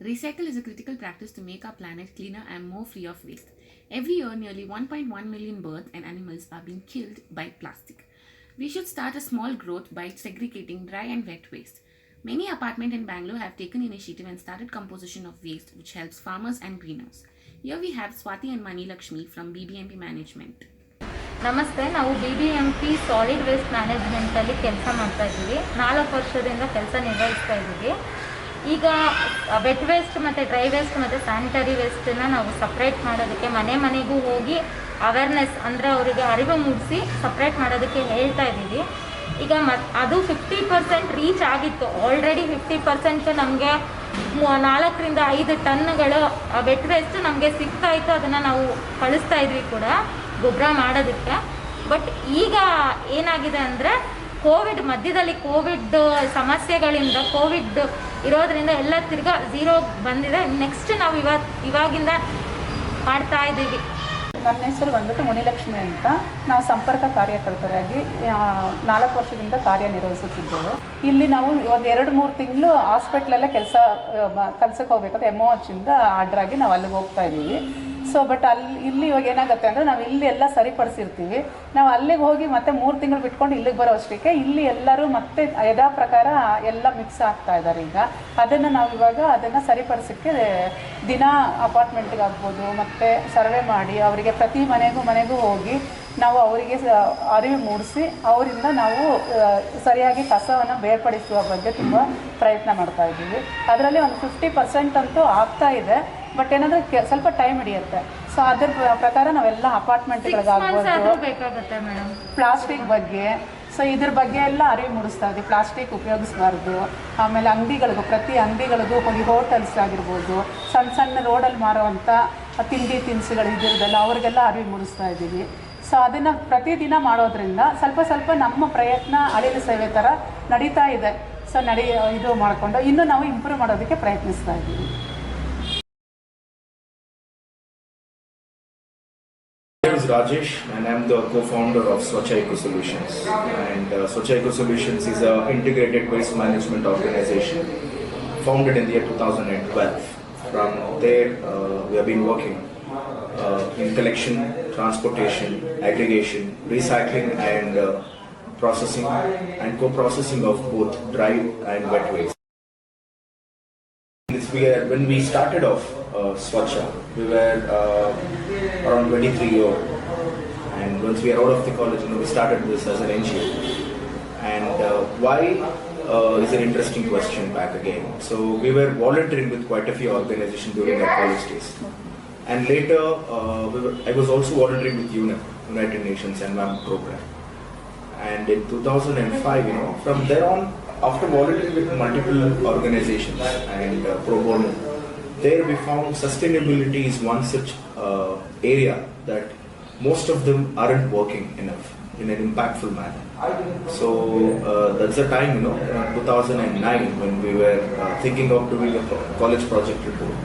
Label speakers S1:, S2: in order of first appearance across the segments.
S1: Recycle is a critical practice to make our planet cleaner and more free of waste. Every year, nearly 1.1 million birds and animals are being killed by plastic. We should start a small growth by segregating dry and wet waste. Many apartments in Bangalore have taken initiative and started composition of waste, which helps farmers and greeners. Here we have Swati and Mani Lakshmi from BBMP Management.
S2: ನಮಸ್ತೆ. ನಾವು BBMP solid waste ಮ್ಯಾನೇಜ್ಮೆಂಟಲ್ಲಿ ಕೆಲಸ ಮಾಡ್ತಾ ಇದ್ದೀವಿ. 4 ವರ್ಷದಿಂದ ಕೆಲಸ ನಿರ್ವಹಿಸ್ತಾ ಇದ್ದೀವಿ. ಈಗ ವೆಟ್ ವೇಸ್ಟ್ ಮತ್ತು ಡ್ರೈ ವೇಸ್ಟ್ ಮತ್ತು ಸ್ಯಾನಿಟರಿ ವೇಸ್ಟನ್ನು ನಾವು ಸಪ್ರೇಟ್ ಮಾಡೋದಕ್ಕೆ ಮನೆ ಮನೆಗೂ ಹೋಗಿ ಅವೇರ್ನೆಸ್ ಅಂದರೆ ಅವರಿಗೆ ಅರಿವು ಮೂಡಿಸಿ ಸಪ್ರೇಟ್ ಮಾಡೋದಕ್ಕೆ ಹೇಳ್ತಾ ಇದ್ದೀವಿ. ಈಗ ಅದು 50% ರೀಚ್ ಆಗಿತ್ತು. ಆಲ್ರೆಡಿ 50% ನಮಗೆ 4 ರಿಂದ 5 ಟನ್ಗಳು ವೆಟ್ ವೇಸ್ಟ್ ನಮಗೆ ಸಿಗ್ತಾಯಿತ್ತು. ಅದನ್ನು ನಾವು ಕಳಿಸ್ತಾ ಇದ್ವಿ ಕೂಡ ಗೊಬ್ಬರ ಮಾಡೋದಕ್ಕೆ. ಬಟ್ ಈಗ ಏನಾಗಿದೆ ಅಂದರೆ ಮಧ್ಯದಲ್ಲಿ ಕೋವಿಡ್ ಸಮಸ್ಯೆಗಳಿಂದ ಕೋವಿಡ್ ಇರೋದ್ರಿಂದ ಎಲ್ಲ ತಿರ್ಗಾ ಝೀರೋ ಬಂದಿದೆ. ನೆಕ್ಸ್ಟ್ ನಾವು ಇವಾಗಿಂದ ಮಾಡ್ತಾ ಇದ್ದೀವಿ.
S3: ನನ್ನ ಹೆಸರು ಬಂದ್ಬಿಟ್ಟು ಮುನಿಲಕ್ಷ್ಮಿ ಅಂತ. ನಾವು ಸಂಪರ್ಕ ಕಾರ್ಯಕರ್ತರಾಗಿ 4 ವರ್ಷದಿಂದ ಕಾರ್ಯನಿರ್ವಹಿಸುತ್ತಿದ್ದೆವು. ಇಲ್ಲಿ ನಾವು ಒಂದು 2-3 ತಿಂಗಳು ಹಾಸ್ಪಿಟ್ಲಲ್ಲೇ ಕೆಲಸಕ್ಕೆ ಹೋಗ್ಬೇಕಾದ್ರೆ MOHಯಿಂದ ಆರ್ಡ್ರ್ ಆಗಿ ನಾವು ಅಲ್ಲಿಗೆ ಹೋಗ್ತಾ ಇದ್ದೀವಿ. ಬಟ್ ಇಲ್ಲಿ ಇವಾಗ ಏನಾಗುತ್ತೆ ಅಂದರೆ ನಾವು ಇಲ್ಲಿ ಎಲ್ಲ ಸರಿಪಡಿಸಿರ್ತೀವಿ. ನಾವು ಅಲ್ಲಿಗೆ ಹೋಗಿ ಮತ್ತೆ 3 ತಿಂಗಳು ಬಿಟ್ಕೊಂಡು ಇಲ್ಲಿಗೆ ಬರೋ ಅಷ್ಟಕ್ಕೆ ಇಲ್ಲಿ ಎಲ್ಲರೂ ಮತ್ತೆ ಯಥಾ ಪ್ರಕಾರ ಎಲ್ಲ ಮಿಕ್ಸ್ ಆಗ್ತಾ ಇದ್ದಾರೆ. ಈಗ ಅದನ್ನು ನಾವು ಇವಾಗ ಅದನ್ನು ಸರಿಪಡಿಸೋಕ್ಕೆ ದಿನ ಅಪಾರ್ಟ್ಮೆಂಟ್ಗೆ ಆಗ್ಬೋದು ಮತ್ತು ಸರ್ವೆ ಮಾಡಿ ಅವರಿಗೆ ಪ್ರತಿ ಮನೆಗೂ ಹೋಗಿ ನಾವು ಅವರಿಗೆ ಅರಿವು ಮೂಡಿಸಿ ಅವರಿಂದ ನಾವು ಸರಿಯಾಗಿ ಕಸವನ್ನು ಬೇರ್ಪಡಿಸುವ ಬಗ್ಗೆ ತುಂಬ ಪ್ರಯತ್ನ ಮಾಡ್ತಾ ಇದ್ದೀವಿ. ಅದರಲ್ಲಿ ಒಂದು 50% ಅಂತೂ ಆಗ್ತಾ ಇದೆ. ಬಟ್ ಏನಂದರೆ ಸ್ವಲ್ಪ ಟೈಮ್ ಹಿಡಿಯುತ್ತೆ. ಸೊ ಅದ್ರ ಪ್ರಕಾರ ನಾವೆಲ್ಲ ಅಪಾರ್ಟ್ಮೆಂಟ್ಗಳಿಗಾಗ್ಬೋದು ಪ್ಲಾಸ್ಟಿಕ್ ಬಗ್ಗೆ ಇದ್ರ ಬಗ್ಗೆ ಎಲ್ಲ ಅರಿವು ಮೂಡಿಸ್ತಾ ಇದ್ದೀವಿ. ಪ್ಲಾಸ್ಟಿಕ್ ಉಪಯೋಗಿಸಬಾರ್ದು. ಆಮೇಲೆ ಪ್ರತಿ ಅಂಗಡಿಗಳಿಗೂ ಹೋಗಿ ಹೋಟೆಲ್ಸ್ ಆಗಿರ್ಬೋದು, ಸಣ್ಣ ರೋಡಲ್ಲಿ ಮಾರುವಂಥ ತಿಂಡಿ ತಿನಿಸುಗಳು ಇದ್ದಿರೋದೆಲ್ಲ ಅವ್ರಿಗೆಲ್ಲ ಅರಿವು ಮೂಡಿಸ್ತಾ ಇದ್ದೀವಿ. ಸೊ ಅದನ್ನು ಪ್ರತಿದಿನ ಮಾಡೋದ್ರಿಂದ ಸ್ವಲ್ಪ ನಮ್ಮ ಪ್ರಯತ್ನ ಅಳಿಲು ಸೇವೆ ಥರ ನಡೀತಾ ಇದೆ. ಸೊ ಇದು ಮಾಡಿಕೊಂಡು ಇನ್ನೂ ನಾವು ಇಂಪ್ರೂವ್ ಮಾಡೋದಕ್ಕೆ ಪ್ರಯತ್ನಿಸ್ತಾ ಇದ್ದೀವಿ.
S4: My name is Rajesh and I am the co-founder of Swachh Eco Solutions. And Swachh Eco Solutions is an integrated waste management organization founded in the year 2012. From there, we have been working in collection, transportation, aggregation, recycling and processing and co-processing of both dry and wet waste. When we started off Swachh, we were around 23 years old, and once we are out of the college, we started this as an NGO. And why is an interesting question back again. So we were volunteering with quite a few organizations during our college days, and later I was also volunteering with UNEP, United Nations Environment Program. And in 2005, from there on, after volunteering with multiple organizations and pro bono, there we found sustainability is one such area that most of them aren't working enough in an impactful manner. So that's the time, 2009, when we were thinking of doing a college project report.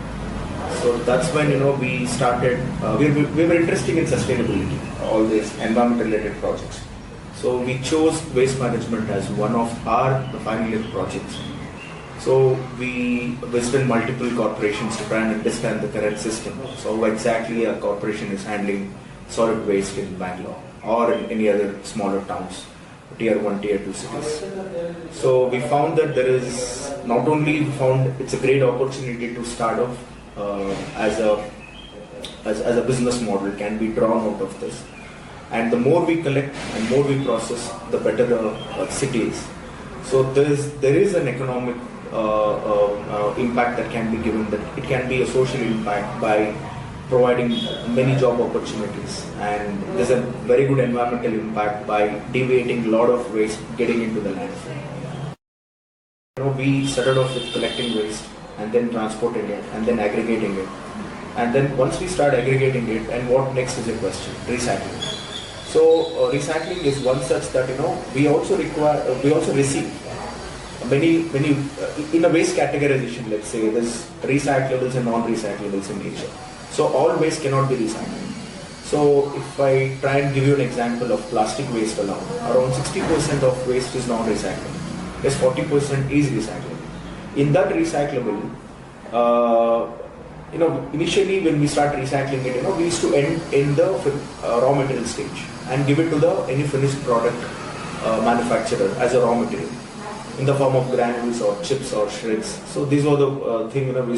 S4: So that's when, we started, we were interested in sustainability, all these environment related projects. So we chose waste management as one of our final year projects. So we visited multiple corporations to try and understand the current system. So how exactly a corporation is handling solid waste in Bangalore or in any other smaller towns, tier 1, tier 2 cities. So we found that it's a great opportunity to start off as a business model can be drawn out of this. And the more we collect and more we process, the better the city is. So there is an economic impact that can be given, that it can be a social impact by providing many job opportunities, and there's a very good environmental impact by deviating a lot of waste getting into the landfill. We started off with collecting waste and then transporting it and then aggregating it, and then once we start aggregating it, and what next is a question, recycling. So recycling is one such that we also receive many in a waste categorization. Let's say there's recyclables and non-recyclables in nature. So all waste cannot be recycled. So if I try and give you an example of plastic waste alone, around 60% of waste is non-recyclable. Yes, 40% is recyclable. In that recyclable, initially when we start recycling it, we used to end in the raw material stage and give it to any finished product manufacturer as a raw material in the form of granules or chips or shreds. So these were the thing we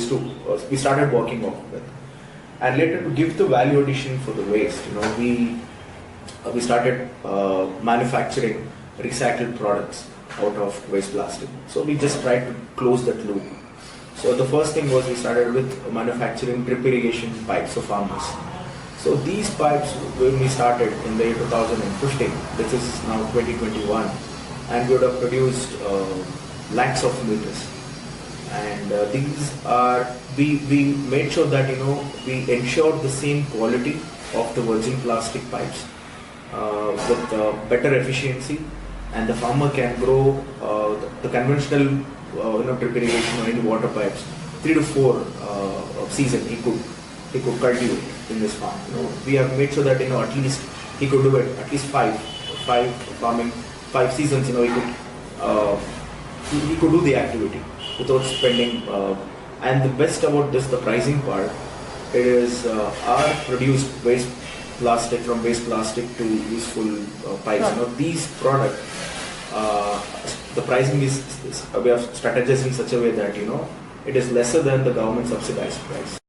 S4: started working on with. And later, to give the value addition for the waste, we started manufacturing recycled products out of waste plastic. So we just tried to close that loop. So the first thing was we started with manufacturing drip irrigation pipes for farmers. So these pipes, when we started in the year 2015, this is now 2021, and we would have produced lakhs of meters. And we made sure that we ensured the same quality of the virgin plastic pipes with better efficiency, and the farmer can grow the conventional drip irrigation or any water pipes 3 to 4 season he could cultivate in this farm. We have made sure that at least he could do it at least five seasons. He could do the activity without spending. And the best about this, the pricing part, it is our produced waste plastic from waste plastic to useful pipes. These products, the pricing is we have strategized in such a way that it is lesser than the government subsidized price.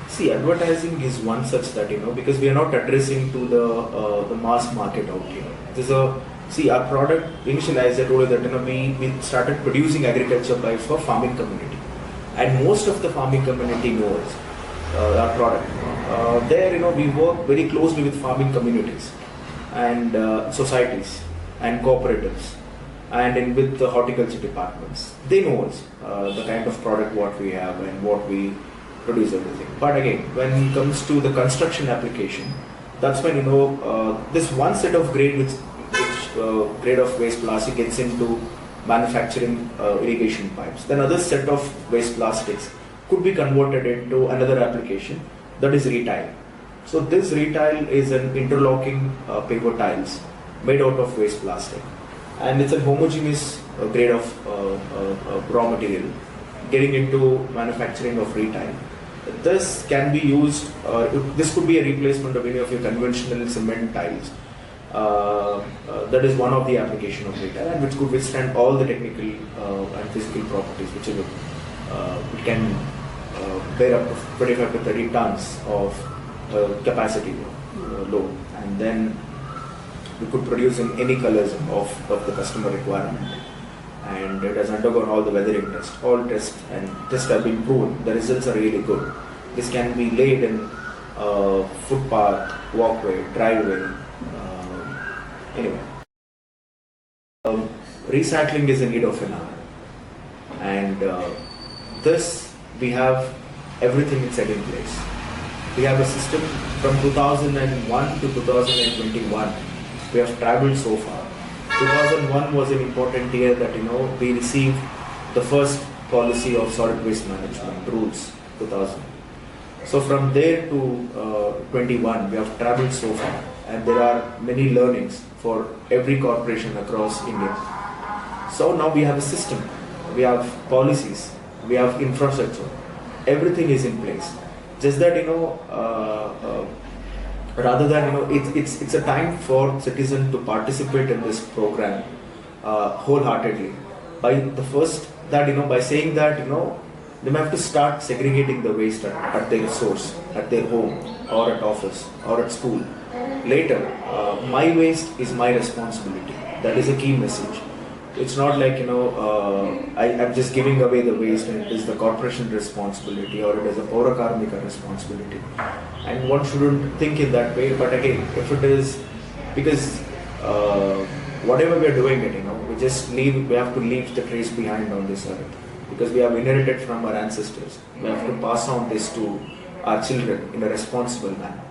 S4: See, advertising is one such that because we are not addressing to the mass market out here. Our product initially, as I told you, that we started producing agriculture pipes for farming community, and most of the farming community knows our product. There, we work very closely with farming communities and societies and cooperatives, and with the horticulture departments. They know us, the kind of product what we have and what we produce, everything. But again, when it comes to the construction application, that's when this one set of grade which grade of waste plastic gets into manufacturing irrigation pipes. Then other set of waste plastics could be converted into another application, that is retile. So this retile is an interlocking paper tiles made out of waste plastic, and it's a homogeneous grade of raw material getting into manufacturing of retile. This can be used, this could be a replacement of any of your conventional cement tiles. That is one of the application of retile, and which could withstand all the technical and physical properties, which it can bear up to 25 to 30 tons of capacity load, and then we could produce in any colors of the customer requirement. And it has undergone all the weathering tests. All tests have been proven. The results are really good. This can be laid in footpath, walkway, driveway. Anyway, recycling is in need of an hour, and this we have everything set in place. We have a system from 2001 to 2021. We have traveled so far. 2001 was an important year that we received the first policy of solid waste management rules 2000. So from there to 21, we have traveled so far, and there are many learnings for every corporation across India. So now we have a system, we have policies, we have infrastructure, everything is in place. Just that rather than it's a time for citizens to participate in this program wholeheartedly. By the first that by saying that they may have to start segregating the waste at their source, at their home, or at office, or at school. Later, my waste is my responsibility. That is a key message. It's not like I'm just giving away the waste and it is the corporation responsibility, or it is a Paura Karmika responsibility. And one shouldn't think in that way. But again, if it is, because whatever we are doing we have to leave the trace behind on this earth, because we have inherited from our ancestors. We have to pass on this to our children in a responsible manner.